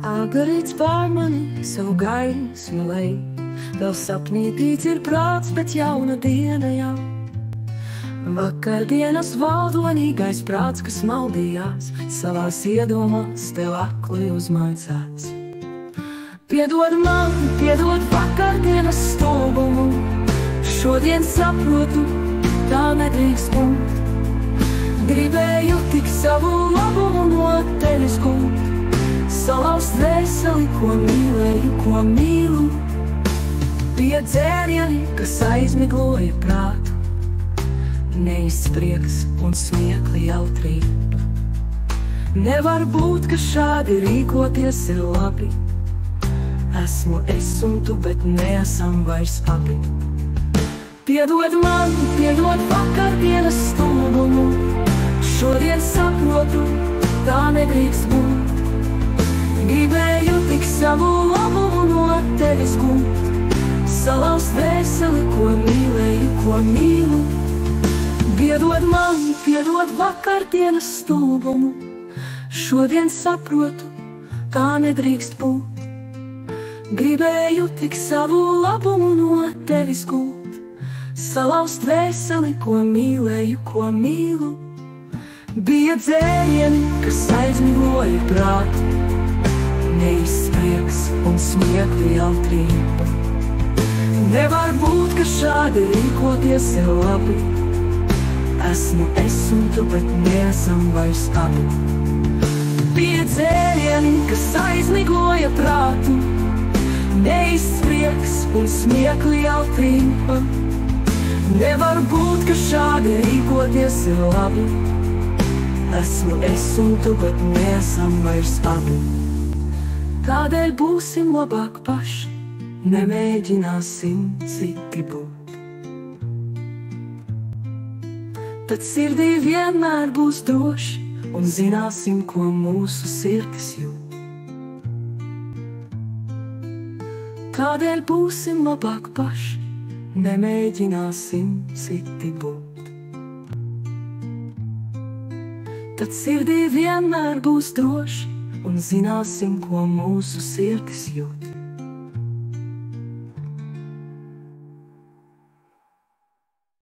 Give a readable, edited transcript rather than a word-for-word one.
Agarīts pār mani savu gaismu lej, vēl sapnītīts ir prāts, bet jauna diena jau. Vakardienas valdonīgais prāts, kas maldījās, savās iedomās tev akli uzmaicās. Piedod man, piedod vakardienas stulbumu, šodien saprotu, tā nedrīkst būt. Gribēju tik savu labumu no tevis gūt, salauzt dvēseli, ko mīlēju, ko mīlu. Bija dzērieni, kas aizmigloja prātu, neizspriegs un smiekli jautrība. Nevar būt, ka šādi rīkoties ir labi. Esmu es un tu, bet neesam vairs abi. Piedod man, piedod vakardienas stulbumu, šodien saprotu, tā nedrīkst būt. Gribēju tik savu labumu no tevis gūt, salauzt dvēseli, ko mīlēju, ko mīlu. Piedod man, piedod vakardienas stulbumu, šodien saprotu, tā nedrīkst būt. Gribēju tik savu labumu no tevis gūt, salauzt dvēseli, ko mīlēju, ko mīlu. Bija dzērieni, kas aizmigloja prātu, neizspriegs un smiekli jautrība. Nevar būt, ka šādi rīkoties ir labi. Esmu es un tu, bet neesam vairs abi. Bija dzērieni, kas aizmigloja prātu, neizspriegs un smiekli jautrība. Nevar būt, ka šādi rīkoties ir labi. Esmu es un tu, bet neesam vairs abi. Tādēļ būsim labāk paši, nemēģināsim citi būt. Tad sirdī vienmēr būs droši, un zināsim, ko mūsu sirdis jūt. Tādēļ būsim labāk paši, nemēģināsim citi būt. Tad sirdī vienmēr būs droši, un zināsim, ko mūsu sirdis jūt.